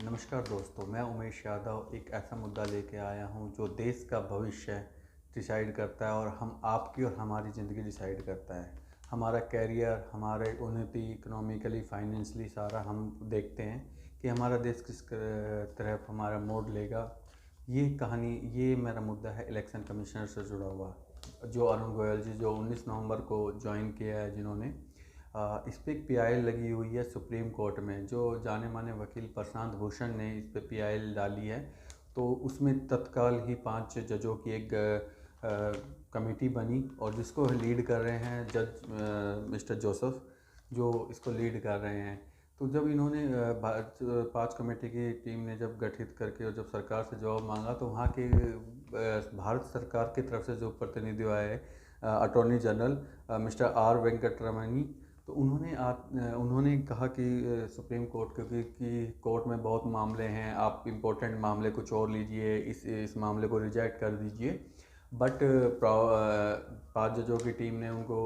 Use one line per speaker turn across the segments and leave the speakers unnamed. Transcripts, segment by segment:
नमस्कार दोस्तों, मैं उमेश यादव एक ऐसा मुद्दा लेके आया हूँ जो देश का भविष्य डिसाइड करता है और हम आपकी और हमारी ज़िंदगी डिसाइड करता है। हमारा कैरियर, हमारे उन्नति, इकोनॉमिकली, फाइनेंशियली सारा हम देखते हैं कि हमारा देश किस तरफ हमारा मोड़ लेगा। ये कहानी, ये मेरा मुद्दा है इलेक्शन कमिश्नर से जुड़ा हुआ, जो अरुण गोयल जी, जो 19 नवंबर को ज्वाइन किया है जिन्होंने। इस पर एक पीआईएल लगी हुई है सुप्रीम कोर्ट में, जो जाने माने वकील प्रशांत भूषण ने इस पर पीआईएल डाली है। तो उसमें तत्काल ही 5 जजों की एक कमेटी बनी और जिसको लीड कर रहे हैं जज मिस्टर जोसेफ, जो इसको लीड कर रहे हैं। तो जब इन्होंने 5 कमेटी की टीम ने जब गठित करके और जब सरकार से जवाब मांगा, तो वहाँ के भारत सरकार की तरफ से जो प्रतिनिधि आए, attorney general mister R Venkataramani, तो उन्होंने कहा कि सुप्रीम कोर्ट, क्योंकि कोर्ट में बहुत मामले हैं, आप इम्पोर्टेंट मामले कुछ और लीजिए, इस मामले को रिजेक्ट कर दीजिए। बट 5 जजों की टीम ने उनको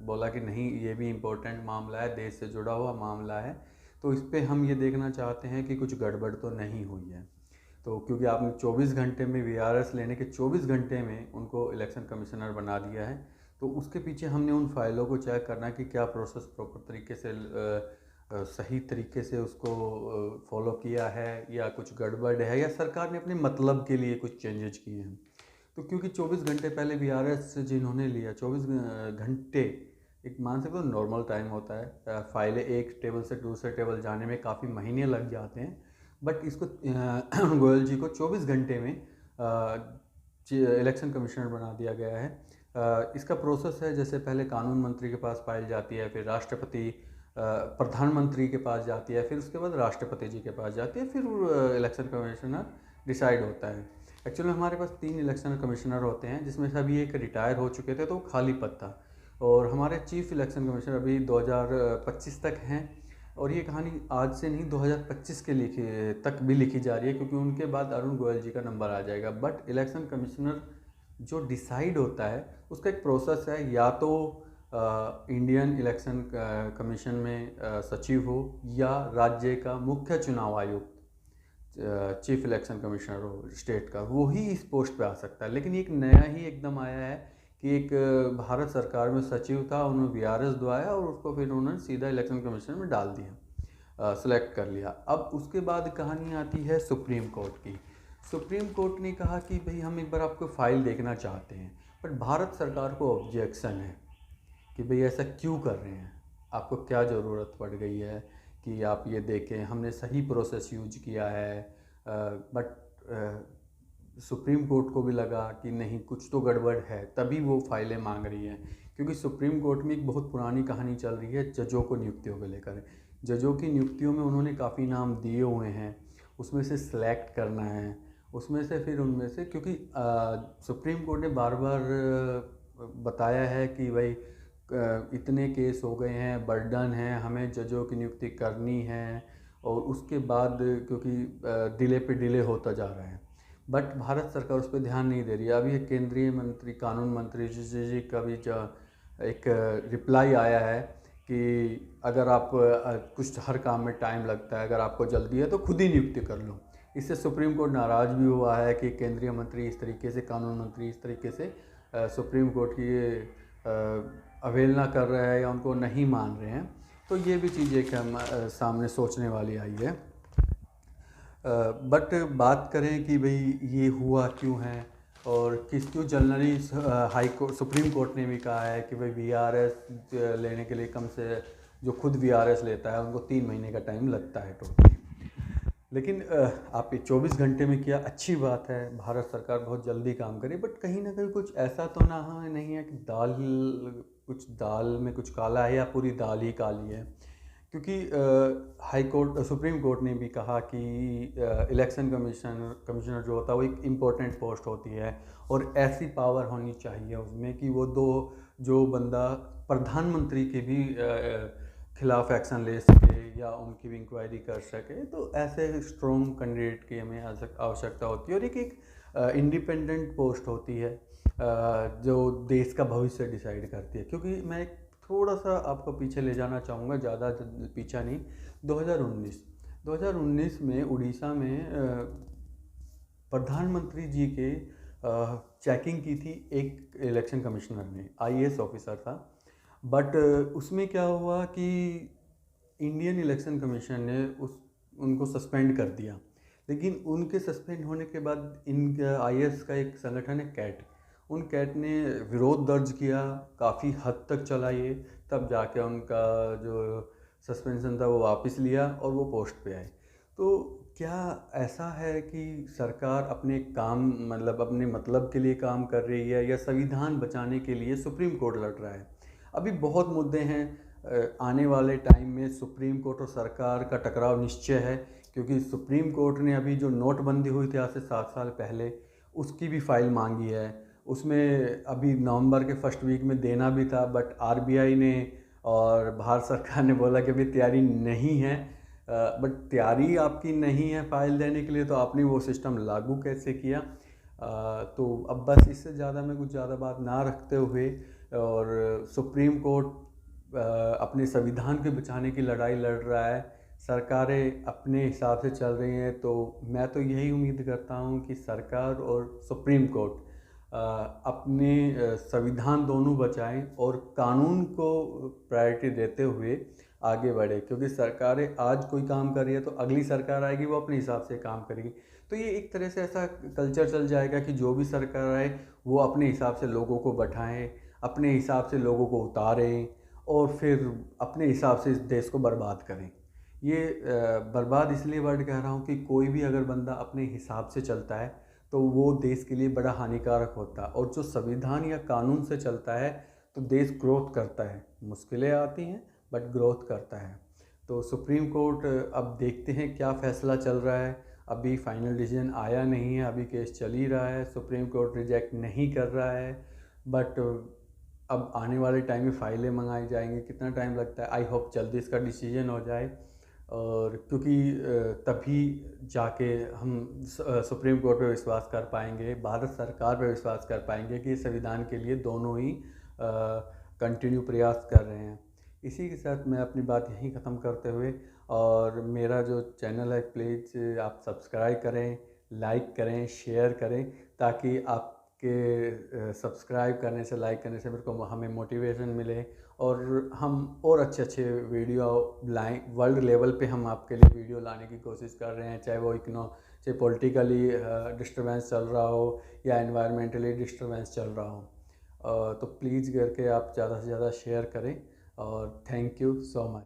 बोला कि नहीं, ये भी इम्पोर्टेंट मामला है, देश से जुड़ा हुआ मामला है, तो इस पर हम ये देखना चाहते हैं कि कुछ गड़बड़ तो नहीं हुई है। तो क्योंकि आपने 24 घंटे में वीआरएस लेने के 24 घंटे में उनको इलेक्शन कमिश्नर बना दिया है, तो उसके पीछे हमने उन फाइलों को चेक करना कि क्या प्रोसेस प्रॉपर तरीके से सही तरीके से उसको फॉलो किया है, या कुछ गड़बड़ है, या सरकार ने अपने मतलब के लिए कुछ चेंजेज किए हैं। तो क्योंकि 24 घंटे पहले वीआरएस जिन्होंने लिया, 24 घंटे एक मान सकते हो नॉर्मल टाइम होता है। फाइलें एक टेबल से दूसरे टेबल जाने में काफ़ी महीने लग जाते हैं, बट इसको गोयल जी को 24 घंटे में इलेक्शन कमिश्नर बना दिया गया है। इसका प्रोसेस है, जैसे पहले कानून मंत्री के पास फाइल जाती है, फिर राष्ट्रपति प्रधानमंत्री के पास जाती है, फिर उसके बाद राष्ट्रपति जी के पास जाती है, फिर इलेक्शन कमिश्नर डिसाइड होता है। एक्चुअली हमारे पास 3 इलेक्शन कमिश्नर होते हैं, जिसमें से अभी एक रिटायर हो चुके थे, तो खाली पद था। और हमारे चीफ इलेक्शन कमिश्नर अभी 2025 तक हैं। और ये कहानी आज से नहीं, 2025 के तक भी लिखी जा रही है, क्योंकि उनके बाद अरुण गोयल जी का नंबर आ जाएगा। बट इलेक्शन कमिश्नर जो डिसाइड होता है, उसका एक प्रोसेस है, या तो इंडियन इलेक्शन कमीशन में सचिव हो, या राज्य का मुख्य चुनाव आयुक्त, चीफ इलेक्शन कमिश्नर हो स्टेट का, वो ही इस पोस्ट पे आ सकता है। लेकिन एक नया ही एकदम आया है कि एक भारत सरकार में सचिव था, उन्होंने वीआरएस दवाया और उसको फिर उन्होंने सीधा इलेक्शन कमीशन में डाल दिया, सेलेक्ट कर लिया। अब उसके बाद कहानी आती है सुप्रीम कोर्ट की। सुप्रीम कोर्ट ने कहा कि भाई हम एक बार आपको फाइल देखना चाहते हैं, बट भारत सरकार को ऑब्जेक्शन है कि भाई ऐसा क्यों कर रहे हैं, आपको क्या ज़रूरत पड़ गई है कि आप ये देखें, हमने सही प्रोसेस यूज किया है। बट सुप्रीम कोर्ट को भी लगा कि नहीं, कुछ तो गड़बड़ है, तभी वो फाइलें मांग रही हैं। क्योंकि सुप्रीम कोर्ट में एक बहुत पुरानी कहानी चल रही है जजों को नियुक्तियों को लेकर। जजों की नियुक्तियों में उन्होंने काफ़ी नाम दिए हुए हैं, उसमें से सिलेक्ट करना है, उसमें से फिर उनमें से, क्योंकि सुप्रीम कोर्ट ने बार बार बताया है कि भाई इतने केस हो गए हैं, बर्डन है, हमें जजों की नियुक्ति करनी है, और उसके बाद क्योंकि डिले पे डिले होता जा रहा है, बट भारत सरकार उस पर ध्यान नहीं दे रही है। अभी केंद्रीय मंत्री, कानून मंत्री जी का भी एक रिप्लाई आया है कि अगर आप कुछ हर काम में टाइम लगता है, अगर आपको जल्दी है तो खुद ही नियुक्ति कर लो। इससे सुप्रीम कोर्ट नाराज़ भी हुआ है कि केंद्रीय मंत्री इस तरीके से, कानून मंत्री इस तरीके से सुप्रीम कोर्ट की अवहेलना कर रहे हैं या उनको नहीं मान रहे हैं। तो ये भी चीज़ एक हम सामने सोचने वाली आई है। बट बात करें कि भाई ये हुआ क्यों है और क्यों generally high court, supreme court ने भी कहा है कि भाई वीआरएस लेने के लिए कम से, जो खुद वीआरएस लेता है उनको 3 महीने का टाइम लगता है टोटली। लेकिन आप 24 घंटे में किया, अच्छी बात है, भारत सरकार बहुत जल्दी काम करे, बट कहीं ना कहीं कुछ ऐसा तो नहीं है कि दाल में कुछ काला है या पूरी दाल ही काली है। क्योंकि हाई कोर्ट, सुप्रीम कोर्ट ने भी कहा कि इलेक्शन कमिश्नर जो होता है वो एक इम्पोर्टेंट पोस्ट होती है, और ऐसी पावर होनी चाहिए उसमें कि वो जो बंदा प्रधानमंत्री के भी खिलाफ एक्शन ले सके या उनकी भी इंक्वायरी कर सके। तो ऐसे स्ट्रॉन्ग कैंडिडेट की हमें आवश्यकता होती है, और एक इंडिपेंडेंट पोस्ट होती है जो देश का भविष्य डिसाइड करती है। क्योंकि मैं एक थोड़ा सा आपको पीछे ले जाना चाहूँगा, ज़्यादा पीछा नहीं, 2019 2019 में उड़ीसा में प्रधानमंत्री जी के चेकिंग की थी एक इलेक्शन कमिश्नर ने, आईएएस ऑफिसर था। बट उसमें क्या हुआ कि इंडियन इलेक्शन कमीशन ने उनको सस्पेंड कर दिया। लेकिन उनके सस्पेंड होने के बाद इनका आईएएस का एक संगठन है कैट, उन कैट ने विरोध दर्ज किया, काफ़ी हद तक चला ये, तब जाके उनका जो सस्पेंशन था वो वापस लिया और वो पोस्ट पे आए। तो क्या ऐसा है कि सरकार अपने काम अपने मतलब के लिए काम कर रही है, या संविधान बचाने के लिए सुप्रीम कोर्ट लड़ रहा है? अभी बहुत मुद्दे हैं। आने वाले टाइम में सुप्रीम कोर्ट और सरकार का टकराव निश्चय है, क्योंकि सुप्रीम कोर्ट ने अभी जो नोटबंदी हुई थी आज से 7 साल पहले, उसकी भी फाइल मांगी है। उसमें अभी नवंबर के फर्स्ट वीक में देना भी था, बट आरबीआई ने और भारत सरकार ने बोला कि अभी तैयारी नहीं है। बट तैयारी आपकी नहीं है फाइल देने के लिए, तो आपने वो सिस्टम लागू कैसे किया? तो अब बस इससे ज़्यादा मैं कुछ ज़्यादा बात ना रखते हुए, और सुप्रीम कोर्ट अपने संविधान के बचाने की लड़ाई लड़ रहा है, सरकारें अपने हिसाब से चल रही हैं, तो मैं तो यही उम्मीद करता हूँ कि सरकार और सुप्रीम कोर्ट अपने संविधान दोनों बचाएं और कानून को प्रायोरिटी देते हुए आगे बढ़े। क्योंकि सरकारें आज कोई काम कर रही है तो अगली सरकार आएगी, वो अपने हिसाब से काम करेगी। तो ये एक तरह से ऐसा कल्चर चल जाएगा कि जो भी सरकार आए वो अपने हिसाब से लोगों को बैठाएं, अपने हिसाब से लोगों को उतारें, और फिर अपने हिसाब से इस देश को बर्बाद करें। ये बर्बाद इसलिए वर्ड कह रहा हूँ कि कोई भी अगर बंदा अपने हिसाब से चलता है तो वो देश के लिए बड़ा हानिकारक होता है, और जो संविधान या कानून से चलता है तो देश ग्रोथ करता है। मुश्किलें आती हैं बट ग्रोथ करता है। तो सुप्रीम कोर्ट अब देखते हैं क्या फ़ैसला चल रहा है। अभी फाइनल डिसीजन आया नहीं है, अभी केस चल ही रहा है, सुप्रीम कोर्ट रिजेक्ट नहीं कर रहा है। बट अब आने वाले टाइम में फ़ाइलें मंगाई जाएंगी, कितना टाइम लगता है, आई होप जल्दी इसका डिसीजन हो जाए। और क्योंकि तभी जाके हम सुप्रीम कोर्ट पे विश्वास कर पाएंगे, भारत सरकार पे विश्वास कर पाएंगे कि संविधान के लिए दोनों ही कंटिन्यू प्रयास कर रहे हैं। इसी के साथ मैं अपनी बात यहीं ख़त्म करते हुए, और मेरा जो चैनल है प्लीज़ आप सब्सक्राइब करें, लाइक करें, शेयर करें, ताकि आपके सब्सक्राइब करने से, लाइक करने से मेरे को हमें मोटिवेशन मिले, और हम और अच्छे अच्छे वीडियो लाएँ। वर्ल्ड लेवल पे हम आपके लिए वीडियो लाने की कोशिश कर रहे हैं, चाहे वो चाहे पॉलिटिकली डिस्टर्बेंस चल रहा हो या एनवायरमेंटली डिस्टर्बेंस चल रहा हो। तो प्लीज़ करके आप ज़्यादा से ज़्यादा शेयर करें, और थैंक यू सो मच।